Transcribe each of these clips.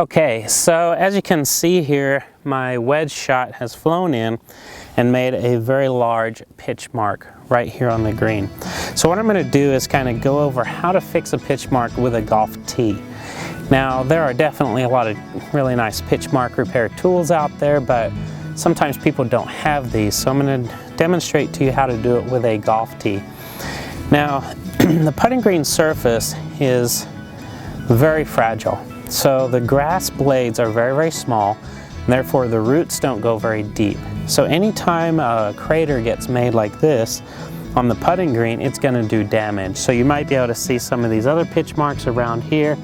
Okay, so as you can see here, my wedge shot has flown in and made a very large pitch mark right here on the green. So what I'm going to do is kind of go over how to fix a pitch mark with a golf tee. Now, there are definitely a lot of really nice pitch mark repair tools out there, but sometimes people don't have these, so I'm going to demonstrate to you how to do it with a golf tee. Now, the putting green surface is very fragile. So the grass blades are very, very small, and therefore the roots don't go very deep. So anytime a crater gets made like this on the putting green, it's going to do damage. So you might be able to see some of these other pitch marks around here.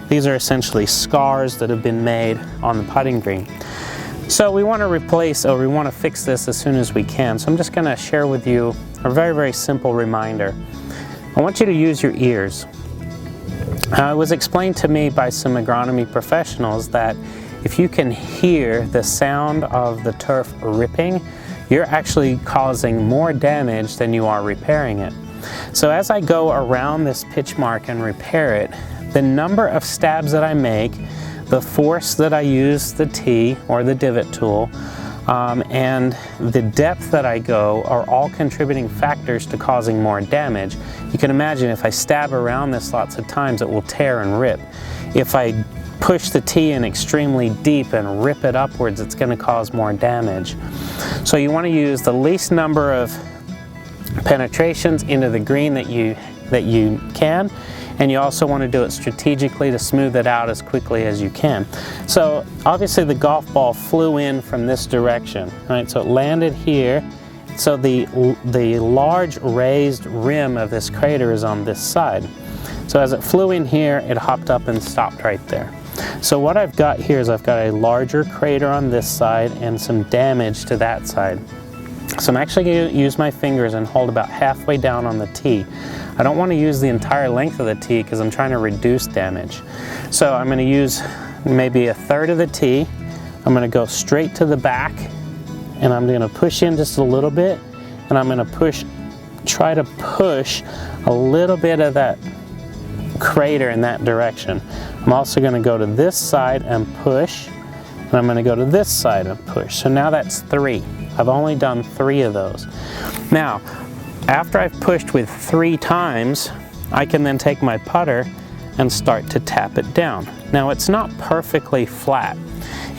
These are essentially scars that have been made on the putting green. So we want to replace, or we want to fix this as soon as we can. So I'm just going to share with you a very, very simple reminder. I want you to use your ears. It was explained to me by some agronomy professionals that if you can hear the sound of the turf ripping, you're actually causing more damage than you are repairing it. So as I go around this pitch mark and repair it, the number of stabs that I make, the force that I use the tee or the divot tool, and the depth that I go are all contributing factors to causing more damage. You can imagine if I stab around this lots of times, it will tear and rip. If I push the tee in extremely deep and rip it upwards, it's going to cause more damage. So you want to use the least number of penetrations into the green that you can, and you also want to do it strategically to smooth it out as quickly as you can. So obviously the golf ball flew in from this direction, right? So it landed here. So the large raised rim of this crater is on this side. So as it flew in here, it hopped up and stopped right there. So what I've got here is I've got a larger crater on this side and some damage to that side. So I'm actually going to use my fingers and hold about halfway down on the tee. I don't want to use the entire length of the tee because I'm trying to reduce damage. So I'm going to use maybe a third of the tee. I'm going to go straight to the back, and I'm going to push in just a little bit, and I'm going to try to push a little bit of that crater in that direction. I'm also going to go to this side and push, and I'm going to go to this side and push. So now that's 3. I've only done 3 of those. Now, after I've pushed with 3 times, I can then take my putter and start to tap it down. Now, it's not perfectly flat.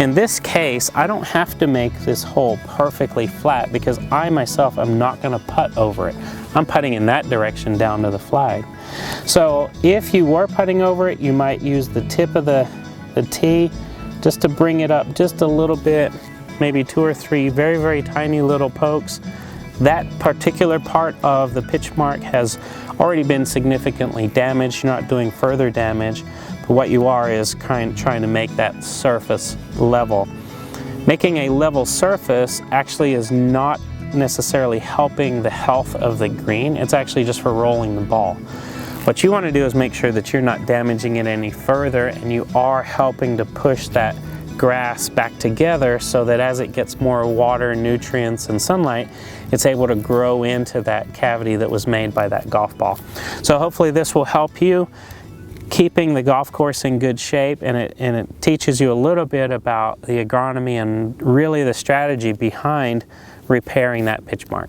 In this case, I don't have to make this hole perfectly flat because I myself am not going to putt over it. I'm putting in that direction down to the flag. So if you were putting over it, you might use the tip of the tee just to bring it up just a little bit, maybe 2 or 3 very, very tiny little pokes. That particular part of the pitch mark has already been significantly damaged. You're not doing further damage, but what you are is trying to make that surface level. Making a level surface actually is not necessarily helping the health of the green. It's actually just for rolling the ball. What you want to do is make sure that you're not damaging it any further, and you are helping to push that grass back together so that as it gets more water, nutrients, and sunlight, it's able to grow into that cavity that was made by that golf ball. So hopefully this will help you keeping the golf course in good shape, and it teaches you a little bit about the agronomy and really the strategy behind repairing that pitch mark.